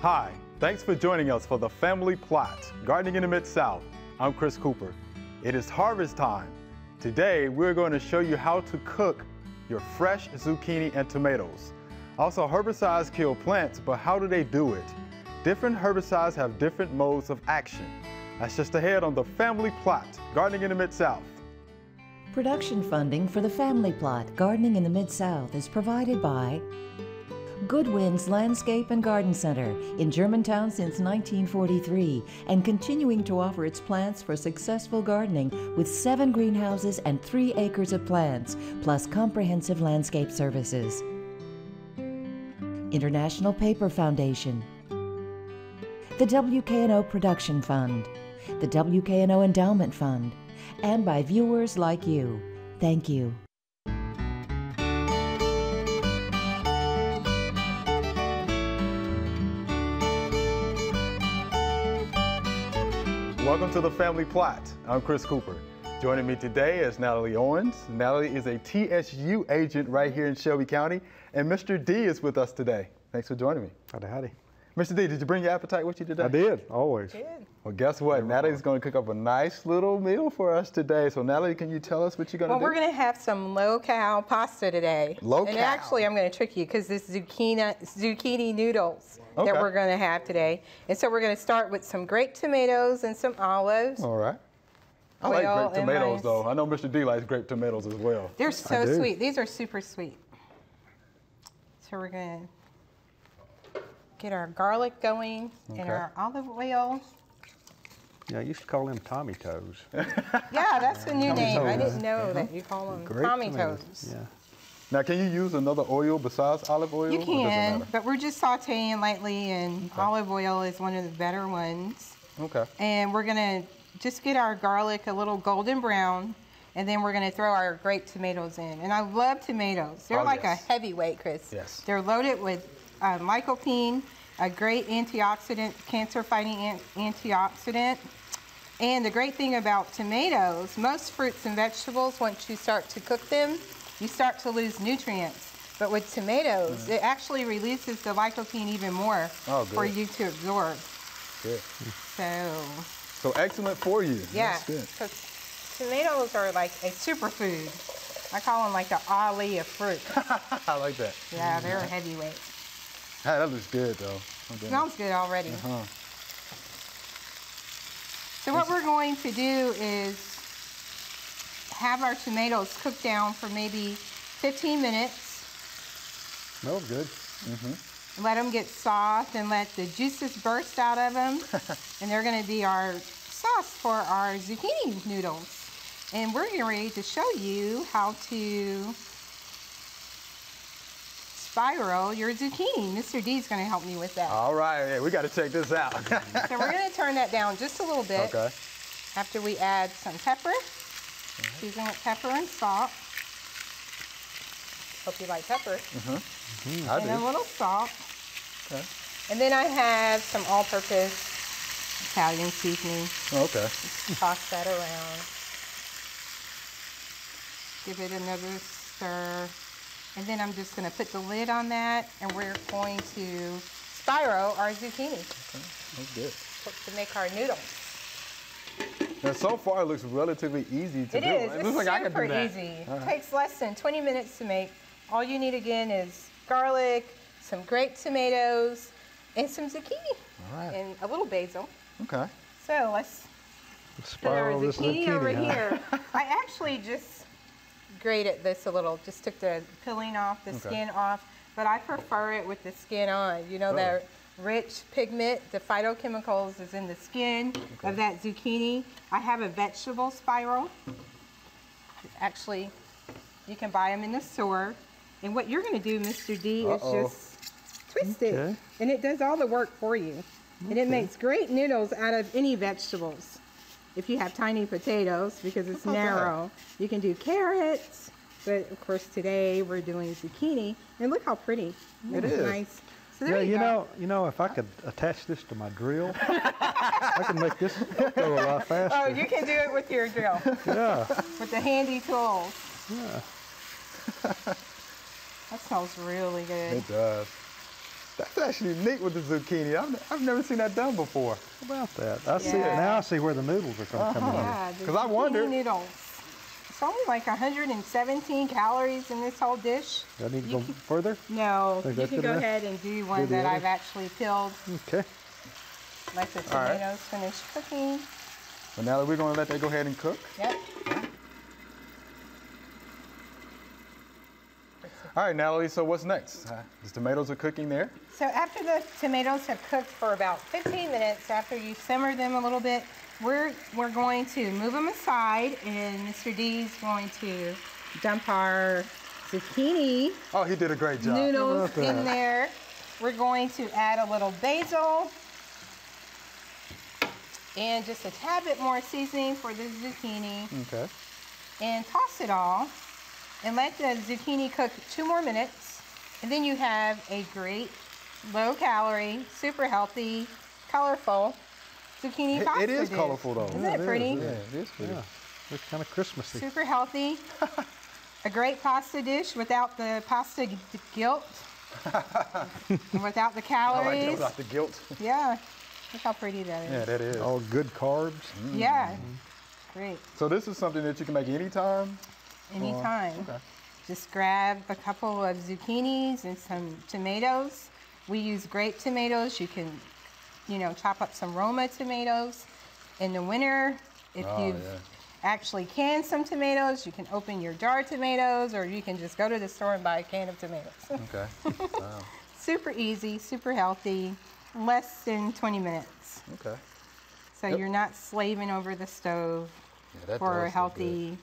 Hi, thanks for joining us for the Family Plot, Gardening in the Mid-South. I'm Chris Cooper. It is harvest time. Today, we're going to show you how to cook your fresh zucchini and tomatoes. Also, herbicides kill plants, but how do they do it? Different herbicides have different modes of action. That's just ahead on the Family Plot, Gardening in the Mid-South. Production funding for the Family Plot, Gardening in the Mid-South is provided by Goodwin's Landscape and Garden Center in Germantown since 1943 and continuing to offer its plants for successful gardening with 7 greenhouses and 3 acres of plants, plus comprehensive landscape services. International Paper Foundation, the WKNO Production Fund, the WKNO Endowment Fund, and by viewers like you. Thank you. Welcome to the Family Plot. I'm Chris Cooper. Joining me today is Natalie Owens. Natalie is a TSU agent right here in Shelby County, and Mr. D is with us today. Thanks for joining me. Howdy, howdy. Mr. D, did you bring your appetite with you today? I did, always. Well, guess what? Natalie's going to cook up a nice little meal for us today. So, Natalie, can you tell us what you're going to do? Well, we're going to have some low-cal pasta today. Low-cal? And actually, I'm going to trick you because this zucchini noodles that we're going to have today. And so we're going to start with some grape tomatoes and some olives. All right. I like grape tomatoes, though. I know Mr. D likes grape tomatoes as well. They're so sweet. These are super sweet. So we're going to get our garlic going and our olive oil. Yeah, I used to call them Tommy Toes. Yeah, that's a new name. I didn't know that you call them Tommy Toes. Yeah. Now, can you use another oil besides olive oil? You can, but we're just sauteing lightly, and olive oil is one of the better ones. Okay. And we're going to just get our garlic a little golden brown, and then we're going to throw our grape tomatoes in. And I love tomatoes. They're like a heavyweight, Chris. Yes. They're loaded with lycopene, a great antioxidant, cancer-fighting antioxidant. And the great thing about tomatoes, most fruits and vegetables, once you start to cook them, you start to lose nutrients. But with tomatoes, it actually releases the lycopene even more for you to absorb. Good. So excellent for you. Yeah. That's good. So tomatoes are like a superfood. I call them like the Ali of fruit. I like that. Yeah, they're a heavyweight. That looks good, though. Smells good already. So what we're going to do is have our tomatoes cook down for maybe 15 minutes. Smells good. Let them get soft and let the juices burst out of them. And they're going to be our sauce for our zucchini noodles. And we're getting ready to show you how to spiral your zucchini. Mr. D is going to help me with that. All right, yeah, we got to check this out. So we're going to turn that down just a little bit. Okay. After we add some pepper, season with pepper and salt. Hope you like pepper. I And do. a little salt. Okay. And then I have some all-purpose Italian seasoning. Okay. Toss that around. Give it another stir. And then I'm just going to put the lid on that, and we're going to spiral our zucchini. Okay. That's good. To make our noodles. Now, so far, it looks relatively easy to do. It is. It looks like I can do that. Super easy. It takes less than 20 minutes to make. All you need, again, is garlic, some grape tomatoes, and some zucchini. All right. And a little basil. Okay. So let's put our Spiral this zucchini over huh? here. I actually just grated this a little, just took the peeling off, the skin off, but I prefer it with the skin on. You know, the rich pigment, the phytochemicals is in the skin of that zucchini. I have a vegetable spiral. Actually, you can buy them in the store. And what you're going to do, Mr. D, is just twist it. And it does all the work for you. And it makes great noodles out of any vegetables. If you have tiny potatoes, because it's narrow, you can do carrots. But of course, today we're doing zucchini. And look how pretty. It is. Nice. So there you know, if I could attach this to my drill, I could make this go a lot faster. Oh, you can do it with your drill. Yeah. With the handy tools. Yeah. That smells really good. It does. That's actually neat with the zucchini. I've never seen that done before. How about that? I see it Yeah. now. I see where the noodles are going to come in. Yeah, the 'Cause I wondered. zucchini noodles. It's only like 117 calories in this whole dish. Do I need to You go can- further? No, Think you that's can good go enough? ahead and do one Do the that other? I've actually peeled. Okay. Let the All right. tomatoes finish cooking. But now we're going to let that go ahead and cook. Yep. All right, Natalie, so what's next? The tomatoes are cooking there. So after the tomatoes have cooked for about 15 minutes, after you simmer them a little bit, we're going to move them aside, and Mr. D is going to dump our zucchini Oh, he did a great job. noodles Look at in that. there. We're going to add a little basil and just a tad bit more seasoning for the zucchini, Okay. and toss it all and let the zucchini cook 2 more minutes. And then you have a great low calorie, super healthy, colorful zucchini pasta It is dish. colorful, though. Isn't it pretty? Yeah, it is pretty. Yeah. It's kind of Christmassy. Super healthy. A great pasta dish without the pasta guilt. And without the I like calories. that without the guilt. Yeah. Look how pretty that is. Yeah, that is. All good carbs. Yeah. Great. So this is something that you can make anytime? Anytime. Okay. Just grab a couple of zucchinis and some tomatoes. We use grape tomatoes. You can, chop up some Roma tomatoes. In the winter, if Oh, you've yeah. actually canned some tomatoes, you can open your jar tomatoes, or you can just go to the store and buy a can of tomatoes. Okay. Wow. Super easy, super healthy, less than 20 minutes. Okay. So Yep. you're not slaving over the stove Yeah, that for does a look healthy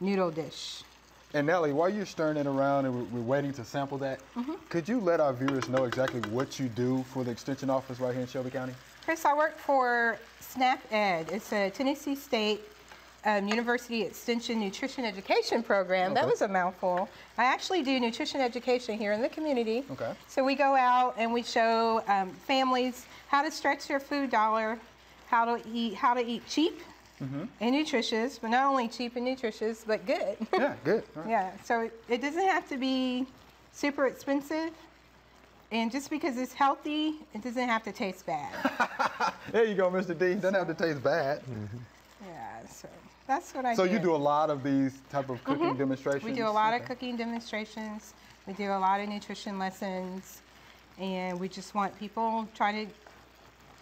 noodle dish. good. And Nellie, while you're stirring it around and we're waiting to sample that, could you let our viewers know exactly what you do for the Extension Office right here in Shelby County? Chris, I work for SNAP Ed. It's a Tennessee State University Extension Nutrition Education Program. That Okay. was a mouthful. I actually do nutrition education here in the community. Okay. So we go out and we show families how to stretch their food dollar, how to eat cheap and nutritious, but not only cheap and nutritious, but good. Yeah, good. All right. Yeah, so it doesn't have to be super expensive. And just because it's healthy, it doesn't have to taste bad. There you go, Mr. D. Doesn't have to taste bad. Yeah, so that's what I do. So you do a lot of these type of cooking demonstrations? We do a lot of Okay. cooking demonstrations. We do a lot of nutrition lessons. And we just want people trying to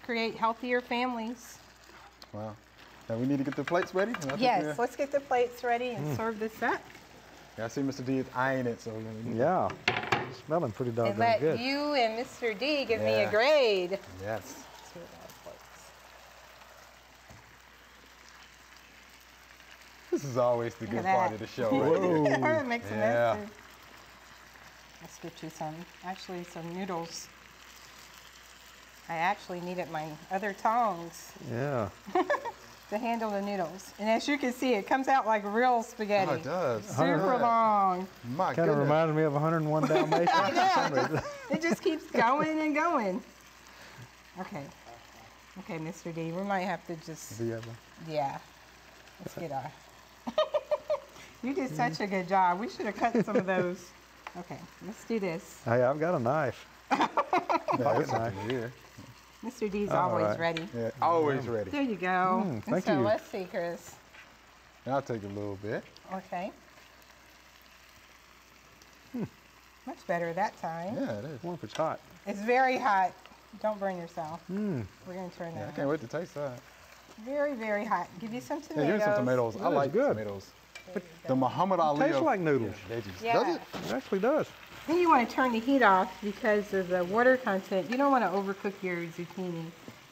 create healthier families. Wow. Now we need to get the plates ready. I think Yes, we're- let's get the plates ready and serve this up. Yeah, I see Mr. D is eyeing it, so Yeah. It's smelling pretty And doggone let good. you and Mr. D give me a Yeah. grade. yes. Two of our plates. This is always the Look good at part that. of the show, right here. It makes a Yeah. mess. Let's get you some noodles. I actually needed my other tongs Yeah. to handle the noodles. And as you can see, it comes out like real spaghetti. Oh, it does. Super long. My Kind of goodness. reminds me of 101 Dalmatians. I know. It just keeps going and going. Okay. Okay, Mr. D, we might have to just, Do you have yeah. Let's get our. You did such a good job. We should have cut some of those. Okay, let's do this. Hey, I've got a knife. Yeah, That's it's nice. here. Mr. D's All always right. ready. Yeah, always ready. There you go. And thank so you. let's see, Chris. And I'll take a little bit. Okay. Much better that time. Yeah, it is. One if it's hot. It's very hot. Don't burn yourself. We're going to turn Yeah, I that can't on. wait to taste that. Very, very hot. Give you some Yeah, tomatoes. here's some tomatoes. I That is like good. tomatoes. There you The go. Muhammad Ali Tastes of like noodles. veggies. Yeah. Does it? It actually does. Then you want to turn the heat off because of the water content. You don't want to overcook your zucchini.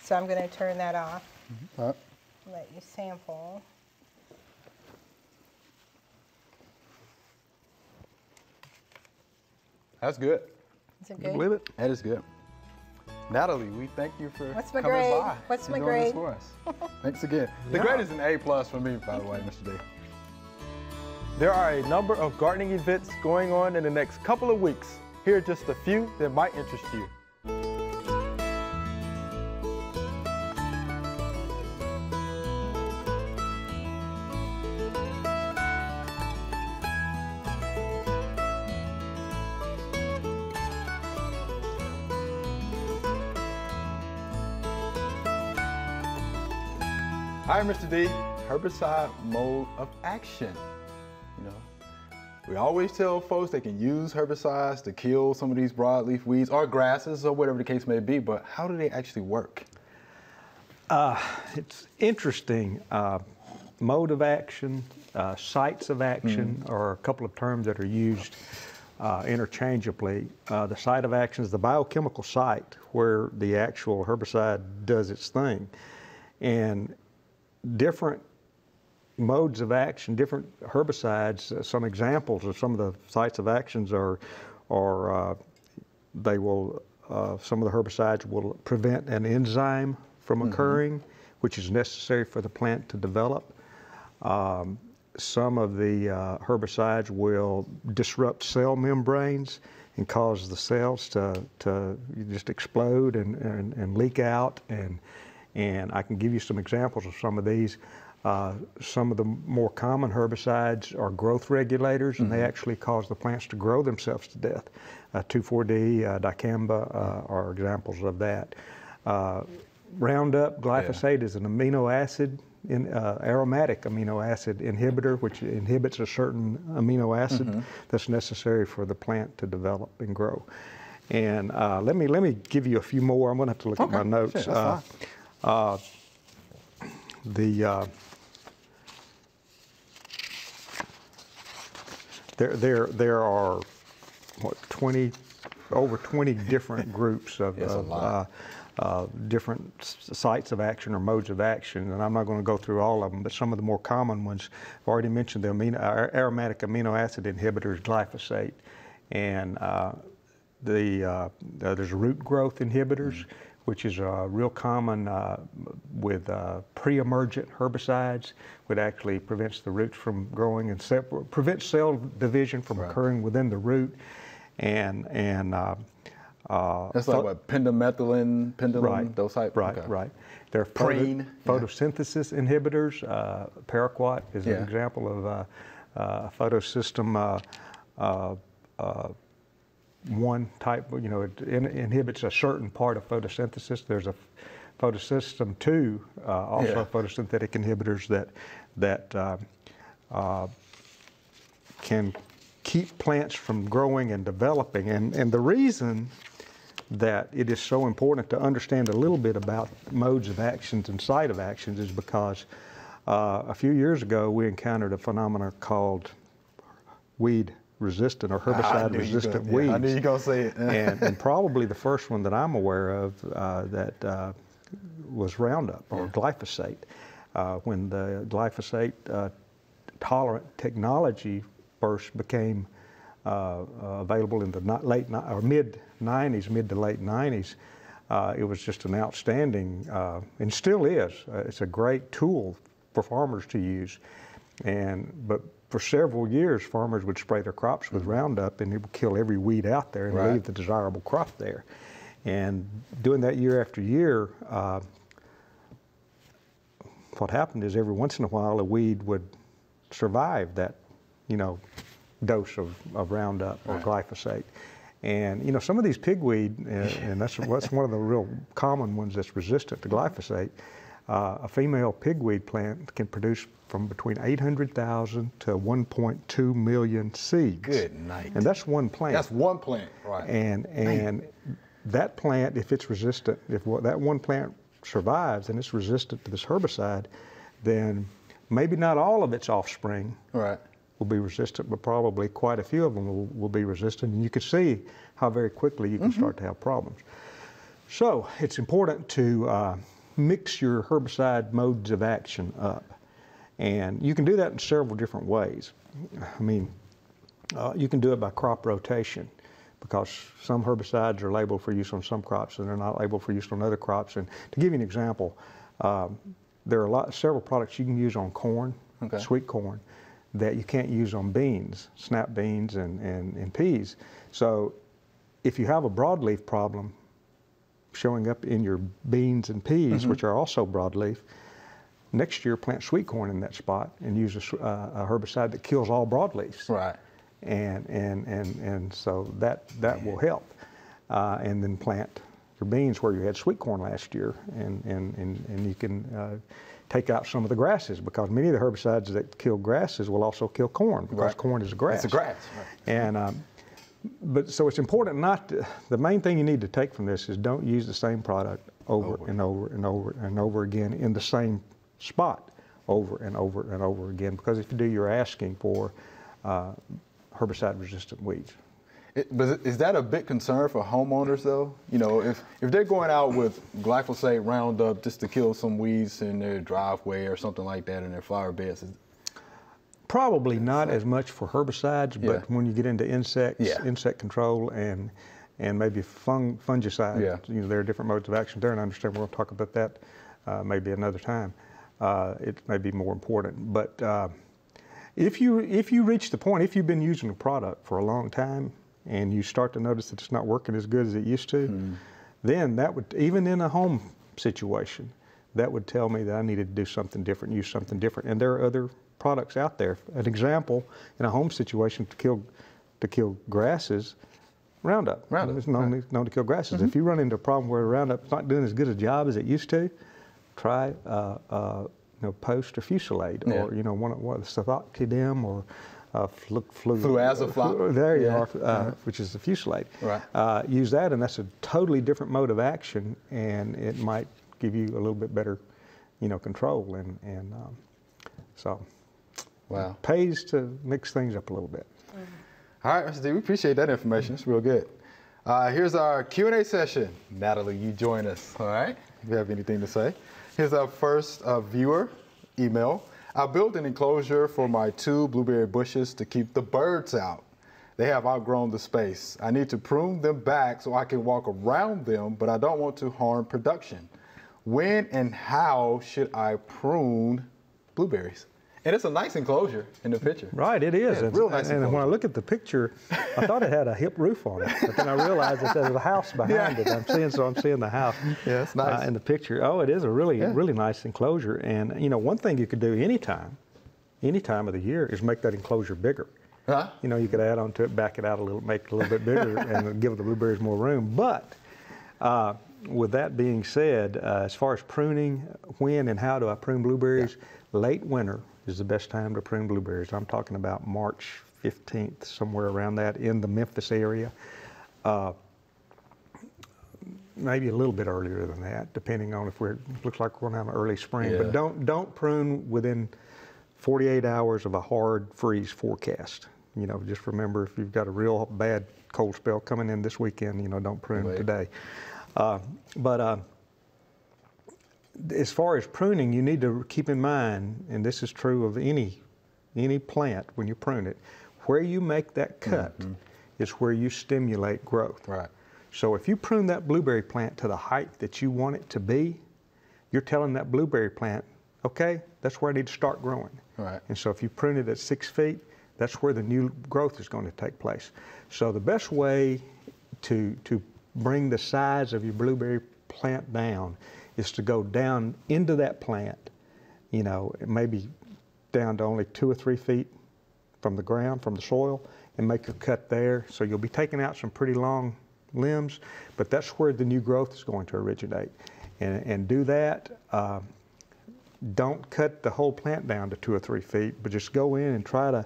So I'm going to turn that off. All right. Let you sample. That's good. Is it You good? believe it? That is good. Natalie, we thank you for What's my coming grade? by What's and my doing this grade? for us. Thanks again. The Yeah. grade is an A+ for me, by the way, Mr. D. There are a number of gardening events going on in the next couple of weeks. Here are just a few that might interest you. Hi, Mr. D. Herbicide mode of action. You know, we always tell folks they can use herbicides to kill some of these broadleaf weeds or grasses or whatever the case may be, but how do they actually work? It's interesting. Mode of action, sites of action are a couple of terms that are used interchangeably. The site of action is the biochemical site where the actual herbicide does its thing. And different modes of action, different herbicides, some examples of some of the sites of actions are they will, some of the herbicides will prevent an enzyme from occurring, which is necessary for the plant to develop. Some of the herbicides will disrupt cell membranes and cause the cells to just explode and leak out. And I can give you some examples of some of these. Some of the more common herbicides are growth regulators, and they actually cause the plants to grow themselves to death. 2,4-D, dicamba are examples of that. Roundup, glyphosate is an amino acid, aromatic amino acid inhibitor, which inhibits a certain amino acid that's necessary for the plant to develop and grow. And let me give you a few more. I'm going to have to look at my notes. Sure, there are what, over 20 different groups of different sites of action or modes of action, and I'm not going to go through all of them, but some of the more common ones, I've already mentioned the aromatic amino acid inhibitors, glyphosate, and there's root growth inhibitors, which is real common with pre-emergent herbicides, which actually prevents the roots from growing and prevents cell division from occurring within the root, and that's like what, pendolin, those type? Right. There are photosynthesis inhibitors. Paraquat is an example of a photosystem one type, you know, it inhibits a certain part of photosynthesis. There's a photosystem 2, also photosynthetic inhibitors that can keep plants from growing and developing. And the reason that it is so important to understand a little bit about modes of actions and site of actions is because a few years ago we encountered a phenomenon called weed resistant or herbicide resistant weeds. I knew you were going to say it. and probably the first one that I'm aware of that was Roundup or glyphosate. When the glyphosate tolerant technology first became available in the mid to late 90s, it was just an outstanding, and still is, it's a great tool for farmers to use. But for several years, farmers would spray their crops with Roundup, and it would kill every weed out there and leave the desirable crop there. And doing that year after year, what happened is every once in a while a weed would survive that, dose of Roundup or glyphosate. And some of these pigweed, and that's one of the real common ones that's resistant to glyphosate. A female pigweed plant can produce from between 800,000 to 1.2 million seeds. Good night. And that's one plant. That's one plant, right? And that plant, if it's resistant, if that one plant survives and it's resistant to this herbicide, then maybe not all of its offspring will be resistant, but probably quite a few of them will be resistant. And you can see how very quickly you can start to have problems. So it's important to mix your herbicide modes of action up. And you can do that in several different ways. I mean, you can do it by crop rotation, because some herbicides are labeled for use on some crops and they're not labeled for use on other crops. And to give you an example, there are several products you can use on corn, sweet corn, that you can't use on beans, snap beans and peas. So if you have a broadleaf problem showing up in your beans and peas, which are also broadleaf, next year plant sweet corn in that spot and use a herbicide that kills all broadleafs. Right. And so that will help. And then plant beans where you had sweet corn last year, and you can take out some of the grasses, because many of the herbicides that kill grasses will also kill corn, because corn is a grass. It's a grass. Right. And but so it's important not to, the main thing you need to take from this is don't use the same product over and over and over and over again in the same spot over and over and over again, because if you do, you're asking for herbicide-resistant weeds. But is that a big concern for homeowners, though? You know, if they're going out with glyphosate Roundup just to kill some weeds in their driveway or something like that in their flower beds? Probably not as much for herbicides, but when you get into insects, insect control, and maybe fungicide, you know, there are different modes of action there, and I understand we're going to talk about that maybe another time. It may be more important, but if you reach the point, if you've been using a product for a long time and you start to notice that it's not working as good as it used to, then that would, even in a home situation, that would tell me that I needed to do something different, use something different. And there are other products out there. An example, in a home situation to kill grasses, Roundup. Roundup. It's known to kill grasses. If you run into a problem where Roundup's not doing as good a job as it used to, try Post or Fusilade, or one of the Cefoxidim, or Fluazaflop. There you are, which is the Fusilade. Right. Use that, and that's a totally different mode of action, and it might give you a little bit better, control. And so, it pays to mix things up a little bit. All right, Mr. D, we appreciate that information. It's real good. Here's our Q&A session. Natalie, you join us, all right? If you have anything to say. Here's our first viewer email. I built an enclosure for my 2 blueberry bushes to keep the birds out. They have outgrown the space. I need to prune them back so I can walk around them, but I don't want to harm production. When and how should I prune blueberries? And it's a nice enclosure in the picture. Right, it is. Yeah, real nice. And when I look at the picture, I thought it had a hip roof on it, but then I realized that there's a house behind it. I'm seeing the house it's nice. In the picture. Oh, it is a really nice enclosure. And one thing you could do any time of the year is make that enclosure bigger. Huh? You could add on to it, back it out a little, make it a little bit bigger, and give the blueberries more room. But with that being said, as far as pruning, when and how do I prune blueberries? Late winter is the best time to prune blueberries. I'm talking about March 15th, somewhere around that, in the Memphis area. Maybe a little bit earlier than that, depending on if looks like we're going to have an early spring. Yeah. But don't prune within 48 hours of a hard freeze forecast. Just remember, if you've got a real bad cold spell coming in this weekend, don't prune today. As far as pruning, you need to keep in mind, and this is true of any plant when you prune it, where you make that cut is where you stimulate growth. Right. So if you prune that blueberry plant to the height that you want it to be, you're telling that blueberry plant, okay, that's where I need to start growing. Right. And so if you prune it at 6 feet, that's where the new growth is going to take place. So the best way to bring the size of your blueberry plant down is to go down into that plant, maybe down to only 2 or 3 feet from the ground, from the soil, and make your cut there. So you'll be taking out some pretty long limbs, but that's where the new growth is going to originate. And do that. Don't cut the whole plant down to 2 or 3 feet, but just go in and try to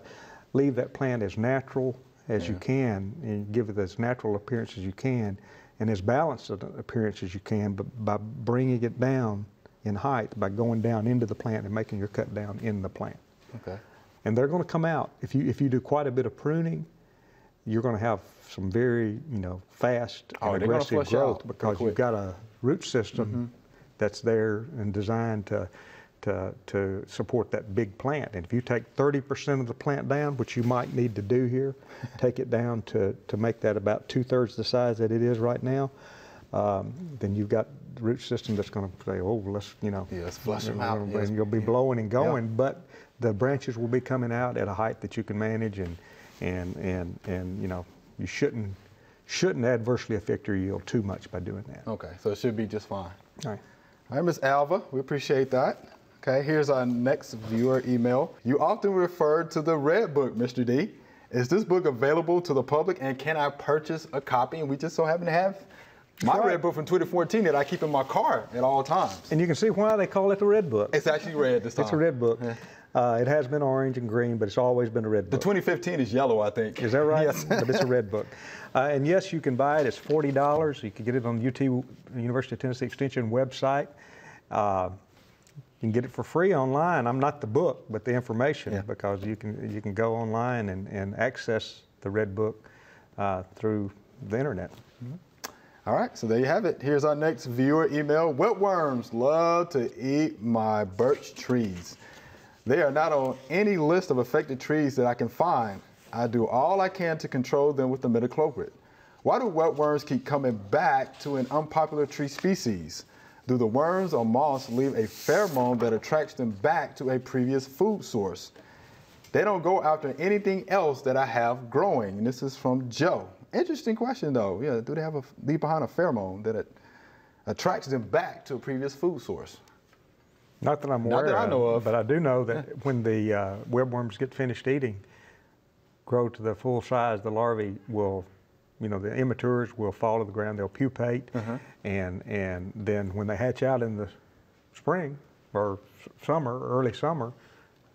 leave that plant as natural as you can, and give it as natural appearance as you can, and as balanced an appearance as you can, but by bringing it down in height, by going down into the plant and making your cut down in the plant. Okay. And they're going to come out. If you do quite a bit of pruning, you're going to have some very fast and aggressive growth, because you've got a root system that's there and designed to support that big plant. And if you take 30% of the plant down, which you might need to do here, take it down to make that about 2/3 the size that it is right now, then you've got the root system that's going to say, oh, let's flush them out. And you'll be blowing and going, but the branches will be coming out at a height that you can manage, and you shouldn't adversely affect your yield too much by doing that. Okay, so it should be just fine. All right. All right, Ms. Alva, we appreciate that. Okay, here's our next viewer email. You often refer to the Red Book, Mr. D. Is this book available to the public, and can I purchase a copy? And we just so happen to have My red book from 2014 that I keep in my car at all times. And you can see why they call it the red book. It's actually red this time. It's a red book. Yeah. It has been orange and green, but it's always been a red book. The 2015 is yellow, I think. Is that right? Yes. But it's a red book. And yes, you can buy it. It's $40. You can get it on the UT, University of Tennessee Extension website. You can get it for free online. I'm not the book, but the information, because you can go online and access the red book through the internet. Mm-hmm. All right, so there you have it. Here's our next viewer email. Wetworms love to eat my birch trees. They are not on any list of affected trees that I can find. I do all I can to control them with imidacloprid. Why do wetworms keep coming back to an unpopular tree species? Do the worms or moths leave a pheromone that attracts them back to a previous food source? They don't go after anything else that I have growing. And this is from Joe. Interesting question, though. Yeah, do they leave behind a pheromone that attracts them back to a previous food source? Not that I'm aware of. Not that I know of. But I do know that when the webworms get finished eating, grow to the full size, the larvae will, the immatures will fall to the ground. They'll pupate, and then when they hatch out in the spring or summer, early summer,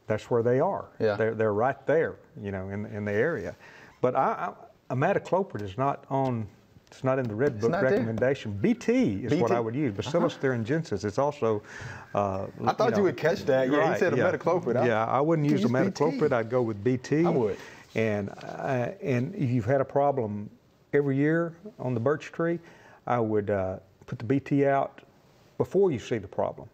that's where they are. Yeah. They're right there, in the area. But imidacloprid is not on. It's not in the red book recommendation. There. BT is what I would use. Bacillus thuringiensis. It's also. I thought you would catch that. Yeah, you said imidacloprid. Yeah, I wouldn't use imidacloprid. I'd go with BT. I would. And if you've had a problem every year on the birch tree, I would put the BT out before you see the problem.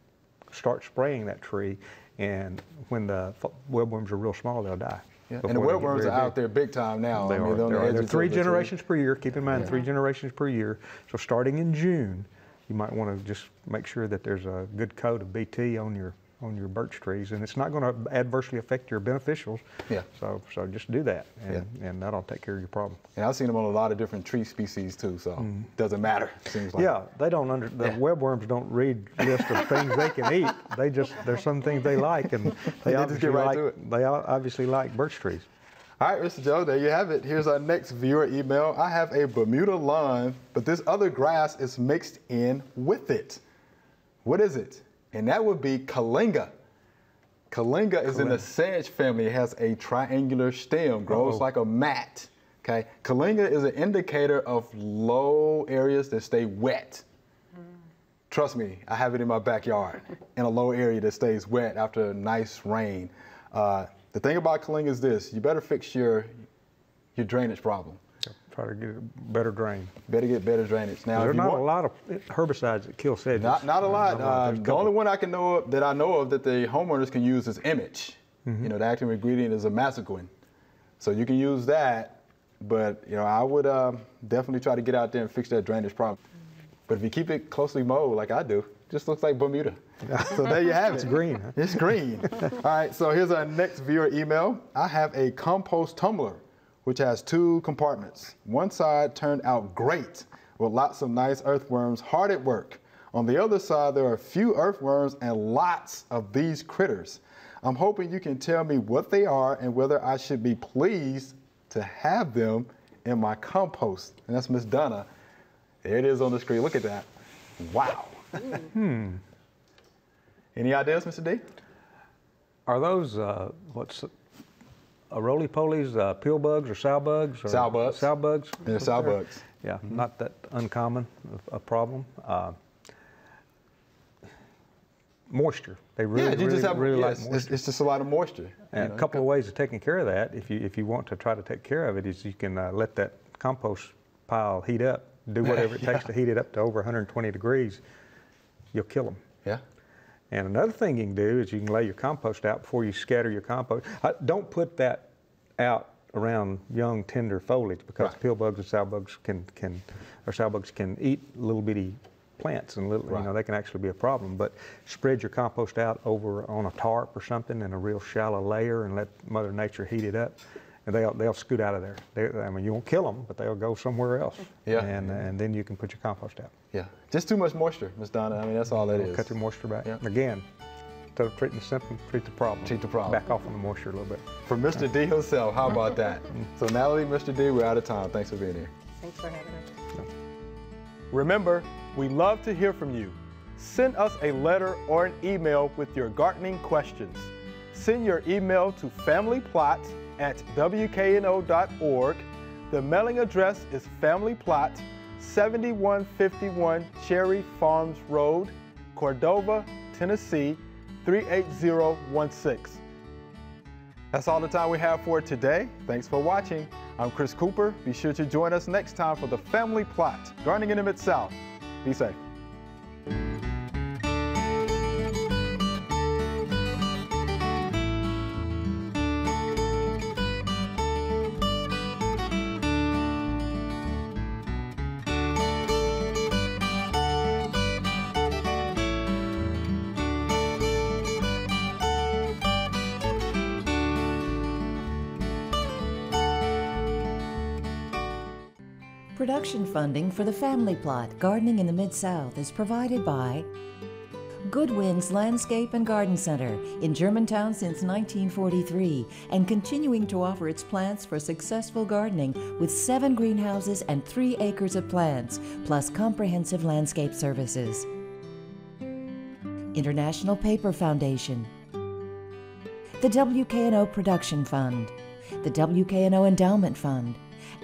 Start spraying that tree, and when the webworms are real small, they'll die. Yeah. And the webworms are out there big time now. They're 3 generations per year. Keep in mind, 3 generations per year. So starting in June, you might want to just make sure that there's a good coat of BT on your birch trees, and it's not going to adversely affect your beneficials. Yeah. So just do that, and that'll take care of your problem. And I've seen them on a lot of different tree species too, so it doesn't matter. Seems like. Yeah, they don't the webworms don't read list of things they can eat. There's some things they like, and they obviously like birch trees. All right, Mr. Joe, there you have it. Here's our next viewer email. I have a Bermuda lawn, but this other grass is mixed in with it. What is it? And that would be Kalinga. Kalinga is in the sedge family. It has a triangular stem, grows like a mat. Okay, Kalinga is an indicator of low areas that stay wet. Trust me, I have it in my backyard in a low area that stays wet after a nice rain. The thing about Kalinga is this: you better fix your drainage problem. Try to get a better drain. Better get better drainage. Now, there's not a lot of herbicides that kill sedges. Not a lot. The only one I know of that the homeowners can use is Image. The active ingredient is a amazoquin. So you can use that, but I would definitely try to get out there and fix that drainage problem. But if you keep it closely mowed like I do, it just looks like Bermuda. So there you have it. It's green. Huh? It's green. All right, so here's our next viewer email. I have a compost tumbler, which has 2 compartments. One side turned out great with lots of nice earthworms hard at work. On the other side, there are a few earthworms and lots of these critters. I'm hoping you can tell me what they are and whether I should be pleased to have them in my compost. And that's Miss Donna. There it is on the screen. Look at that. Wow. Any ideas, Mr. D? Are those, roly-polies, pill bugs or sow bugs? Sow bugs. Sow bugs. They're sow bugs. Yeah, not that uncommon a problem. Moisture. They really like moisture. It's just a lot of moisture. And a couple of ways of taking care of that, if you want to try to take care of it, is you can let that compost pile heat up. Do whatever it takes to heat it up to over 120 degrees. You'll kill them. Yeah. And another thing you can do is you can lay your compost out before you scatter your compost. Don't put that out around young, tender foliage, because pill bugs and sow bugs can eat little bitty plants, and they can actually be a problem. But spread your compost out over on a tarp or something in a real shallow layer, and let Mother Nature heat it up, and they'll scoot out of there. You won't kill them, but they'll go somewhere else. Yeah. And then you can put your compost out. Yeah. Just too much moisture, Ms. Donna. That's all that is. Cut your moisture back. Yeah. Again, instead of treating the symptom, treat the problem. Treat the problem. Back off on the moisture a little bit. For Mr. D himself, how about that? So Natalie, Mr. D, we're out of time. Thanks for being here. Thanks for having us. Remember, we love to hear from you. Send us a letter or an email with your gardening questions. Send your email to familyplot@wkno.org. The mailing address is Family Plot, 7151 Cherry Farms Road, Cordova, Tennessee, 38016. That's all the time we have for today. Thanks for watching. I'm Chris Cooper. Be sure to join us next time for the Family Plot, Gardening in the Mid-South. Be safe. Production funding for the Family Plot, Gardening in the Mid-South is provided by Good Winds Landscape and Garden Center in Germantown since 1943 and continuing to offer its plants for successful gardening with 7 greenhouses and 3 acres of plants, plus comprehensive landscape services. International Paper Foundation, the WKNO Production Fund, the WKNO Endowment Fund,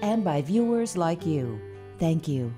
and by viewers like you. Thank you.